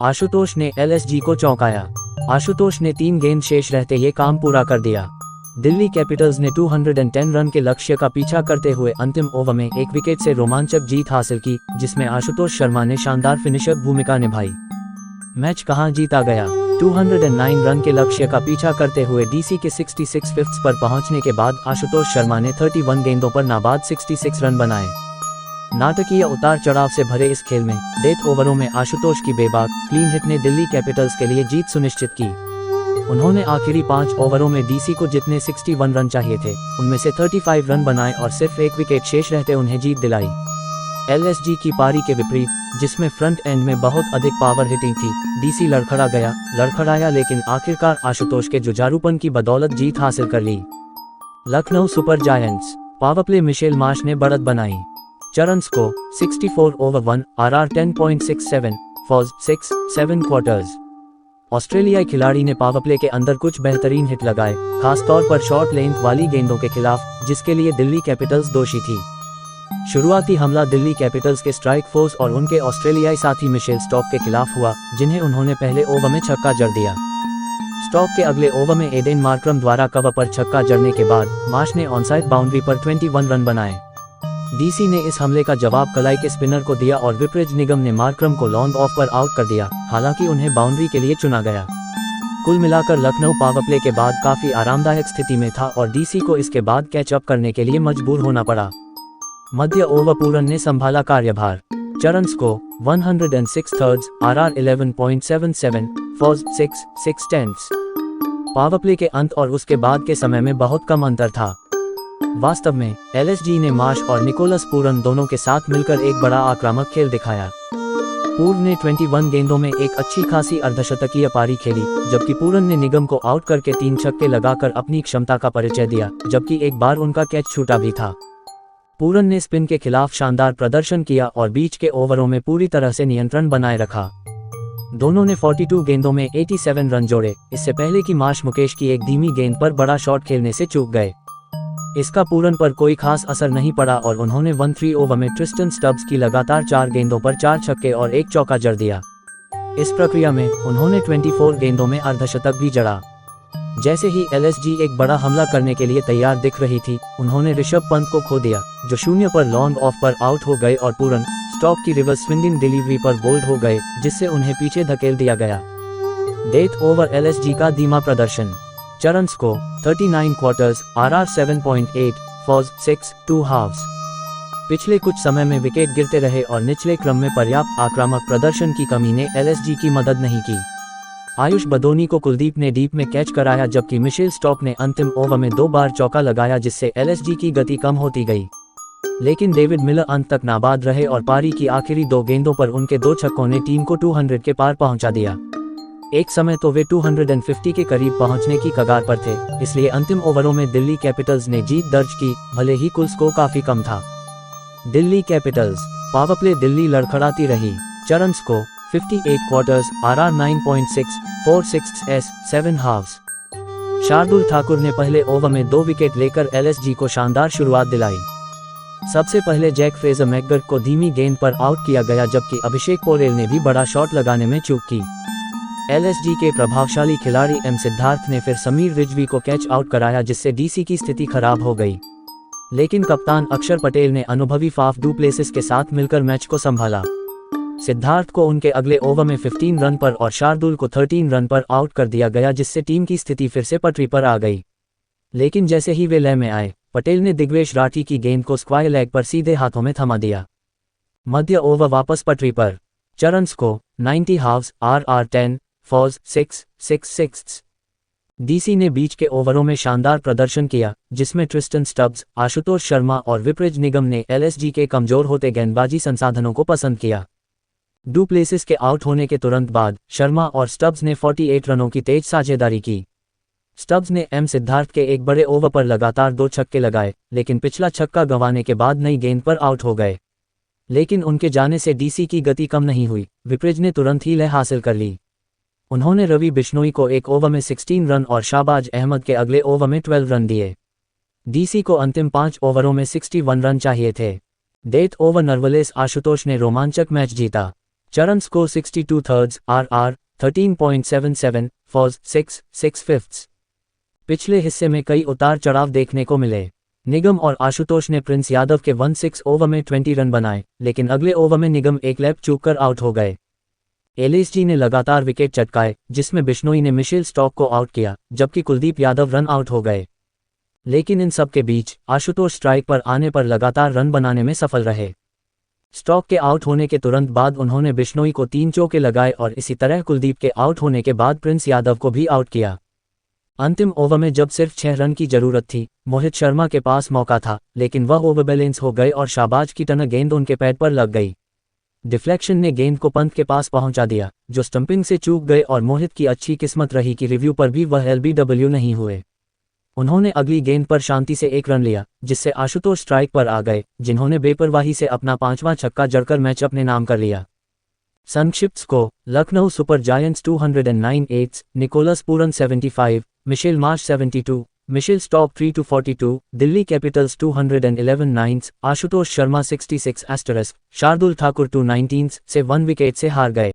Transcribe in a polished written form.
आशुतोष ने एलएसजी को चौंकाया। आशुतोष ने 3 गेंद शेष रहते ये काम पूरा कर दिया। दिल्ली कैपिटल्स ने 210 रन के लक्ष्य का पीछा करते हुए अंतिम ओवर में 1 विकेट से रोमांचक जीत हासिल की, जिसमें आशुतोष शर्मा ने शानदार फिनिशर भूमिका निभाई। मैच कहां जीता गया। 209 रन के लक्ष्य का पीछा करते हुए डीसी के 66 फिफ्थ्स पर पहुंचने के बाद आशुतोष शर्मा ने 31 गेंदों पर नाबाद 66 रन बनाए। नाटकीय उतार चढ़ाव से भरे इस खेल में डेथ ओवरों में आशुतोष की बेबाक क्लीन हिट ने दिल्ली कैपिटल्स के लिए जीत सुनिश्चित की। उन्होंने आखिरी 5 ओवरों में डीसी को जितने 61 रन चाहिए थे, उनमें से 35 रन बनाए और सिर्फ 1 विकेट शेष रहते उन्हें जीत दिलाई। एलएसजी की पारी के विपरीत, जिसमें फ्रंट एंड में बहुत अधिक पावर हिटिंग थी, डीसी लड़खड़ाया लेकिन आखिरकार आशुतोष के जुझारूपन की बदौलत जीत हासिल कर ली। Lucknow super giants powerplay Mitchell Marsh ने बढ़त बनाई। चरण स्कोर 64 ओवर 1, आरआर 10.67, फॉज 6-7 क्वार्टर्स। ऑस्ट्रेलियाई खिलाड़ी ने पावरप्ले के अंदर कुछ बेहतरीन हिट लगाए, खासतौर पर शॉर्ट लेंथ वाली गेंदों के खिलाफ, जिसके लिए दिल्ली कैपिटल्स दोषी थी। शुरुआती हमला दिल्ली कैपिटल्स के स्ट्राइक फोर्स और उनके ऑस्ट्रेलियाई साथी मिशेल स्टॉक के खिलाफ हुआ, जिन्हें उन्होंने पहले ओवर में छक्का जड़ दिया। स्टॉक के अगले ओवर में एडेन मार्क्रम द्वारा कवर पर छक्का जड़ने के बाद मार्श ने ऑनसाइड बाउंड्री पर 21 रन बनाए। डीसी ने इस हमले का जवाब कलाई के स्पिनर को दिया और विपरीत निगम ने मार्क्रम को लॉन्ग ऑफ पर आउट कर दिया, हालांकि उन्हें बाउंड्री के लिए चुना गया। कुल मिलाकर लखनऊ पावरप्ले के बाद काफी आरामदायक स्थिति में था और डीसी को इसके बाद कैच अप करने के लिए मजबूर होना पड़ा। मध्य ओवर पूरन ने संभाला कार्यभार। चरण स्कोर 106 थर्ड्स, आरआर 11.77, फॉज 6-6/10। पावरप्ले के अंत और उसके बाद के समय में बहुत कम अंतर था। वास्तव में एलएसजी ने मार्श और निकोलस पूरन दोनों के साथ मिलकर एक बड़ा आक्रामक खेल दिखाया। पूर्व ने 21 गेंदों में एक अच्छी खासी अर्धशतकीय पारी खेली, जबकि पूरन ने निगम को आउट करके 3 छक्के लगाकर अपनी क्षमता का परिचय दिया, जबकि एक बार उनका कैच छूटा भी था। पूरन ने स्पिन के खिलाफ शानदार प्रदर्शन किया और बीच के ओवरों में पूरी तरह से नियंत्रण बनाए रखा। दोनों ने 42 गेंदों में 87 रन जोड़े, इससे पहले कि मार्श मुकेश की एक धीमी गेंद पर बड़ा शॉट खेलने से चूक गए। इसका पूरन पर कोई खास असर नहीं पड़ा और उन्होंने 13 ओवर में ट्रिस्टन स्टब्स की लगातार 4 गेंदों पर 4 छक्के और 1 चौका जड़ दिया। इस प्रक्रिया में उन्होंने 24 गेंदों में अर्धशतक भी जड़ा। जैसे ही एलएसजी एक बड़ा हमला करने के लिए तैयार दिख रही थी, उन्होंने ऋषभ पंत को खो दिया, जो 0 पर लॉन्ग ऑफ पर आउट हो गए और पूरन स्टॉक की रिवर्स स्विंगिंग डिलीवरी पर बोल्ड हो गए, जिससे उन्हें पीछे धकेल दिया गया। डेथ ओवर एलएसजी का धीमा प्रदर्शन। चरण स्कोर 39 क्वार्टर्स, आरआर 7.8, फॉज 6-2 हाफ्स। पिछले कुछ समय में विकेट गिरते रहे और निचले क्रम में पर्याप्त आक्रामक प्रदर्शन की कमी ने एलएसजी की मदद नहीं की। आयुष बदोनी को कुलदीप ने डीप में कैच कराया, जबकि मिशेल स्टॉक ने अंतिम ओवर में 2 बार चौका लगाया, जिससे एलएसजी की गति कम होती गई। लेकिन डेविड मिलर अंत तक नाबाद रहे और पारी की आखिरी 2 गेंदों पर उनके 2 छक्कों ने टीम को 200 के पार पहुंचा दिया। एक समय तो वे 250 के करीब पहुंचने की कगार पर थे, इसलिए अंतिम ओवरों में दिल्ली कैपिटल्स ने जीत दर्ज की, भले ही कुल स्कोर काफी कम था। दिल्ली कैपिटल्स पावरप्ले दिल्ली लड़खड़ाती रही। चरण score 58 quarters, RR 9.6, 4/6, 7 halves. Shardul Thakur ने पहले ओवर में 2 विकेट लेकर एलएसजी को शानदार शुरुआत दिलाई। सबसे पहले जैक फ्रेजर मैकगर्क को धीमी गेंद पर आउट किया गया, जबकि अभिषेक पोरेल ने भी बड़ा शॉट लगाने में चूक की। एलएसजी के प्रभावशाली खिलाड़ी एम सिद्धार्थ ने फिर समीर रिजवी को कैच आउट कराया, जिससे डीसी की स्थिति खराब हो गई। लेकिन कप्तान अक्षर पटेल ने अनुभवी फाफ डू प्लेसिस के साथ मिलकर मैच को संभाला। सिद्धार्थ को उनके अगले ओवर में 15 रन पर और शार्दुल को 13 रन पर आउट कर दिया गया, जिससे टीम की स्थिति फिर से पटरी पर आ गई। लेकिन जैसे ही वे लय में आए, पटेल ने दिग्वेश राठी की गेंद को स्क्वायर लेग पर सीधे हाथों में थमा दिया। मध्य ओवर वापस पटरी पर। चरण स्कोर 90 हाफ्स, आरआर 10, फॉज 6-6/6। डीसी ने बीच के ओवरों में शानदार प्रदर्शन किया, जिसमें ट्रिस्टन स्टब्स, आशुतोष शर्मा और विपरीत निगम ने एलएसजी के कमजोर होते गेंदबाजी संसाधनों को पसंद किया। डू प्लेसिस के आउट होने के तुरंत बाद शर्मा और स्टब्स ने 48 रनों की तेज साझेदारी की। स्टब्स ने एम सिद्धार्थ के एक बड़े ओवर पर लगातार 2 छक्के लगाए, लेकिन पिछला छक्का गंवाने के बाद नई गेंद पर आउट हो गए। लेकिन उनके जाने से डीसी की गति कम नहीं हुई, विपरीत ने तुरंत ही लय हासिल कर ली। उन्होंने रवि बिश्नोई को एक ओवर में 16 रन और शाहबाज अहमद के अगले ओवर में 12 रन दिए। डीसी को अंतिम 5 ओवरों में 61 रन चाहिए थे। डेथ ओवर नर्वलेस आशुतोष ने रोमांचक मैच जीता। चरम स्कोर 62 थर्ड्स RR 13.77 फॉर्स 6 फिफ्थ्स। पिछले हिस्से में कई उतार चढ़ाव देखने को मिले। निगम और आशुतोष ने प्रिंस यादव के 16 ओवर में 20 रन बनाए, लेकिन अगले ओवर में निगम एक लैप चूककर आउट हो गए। एलएसजी ने लगातार विकेट चटकाए, जिसमें बिश्नोई ने मिशेल स्टॉक को आउट किया, जबकि कुलदीप यादव रन आउट हो गए। लेकिन इन सब के बीच आशुतोष स्ट्राइक पर आने पर लगातार रन बनाने में सफल रहे। स्टॉक के आउट होने के तुरंत बाद उन्होंने बिश्नोई को 3 चौके लगाए और इसी तरह कुलदीप के आउट होने के बाद प्रिंस यादव को भी आउट किया। अंतिम ओवर में जब सिर्फ 6 रन की जरूरत थी, मोहित शर्मा के पास मौका था, लेकिन वह ओवरबैलेंस हो गए और शाबाज की तरह गेंद उनके पैड पर लग गई। डिफ्लेक्शन ने गेंद को पंत के पास पहुंचा दिया, जो स्टंपिंग से चूक गए और मोहित की अच्छी किस्मत रही कि रिव्यू पर भी वह LBW नहीं हुए। उन्होंने अगली गेंद पर शांति से 1 रन लिया, जिससे आशुतोष स्ट्राइक पर आ गए, जिन्होंने बेपरवाही से अपना 5वां छक्का जड़कर मैच अपने नाम कर लिया। संक्षिप्त score: Lucknow super Giants 209 8, Nicolas Pooran 75, Mitchell Marsh 72, Mitchell Starc 3-42, Delhi Capitals 211 9, Ashutosh Sharma 66 *, Shardul Thakur 219 से 1 विकेट से हार गए।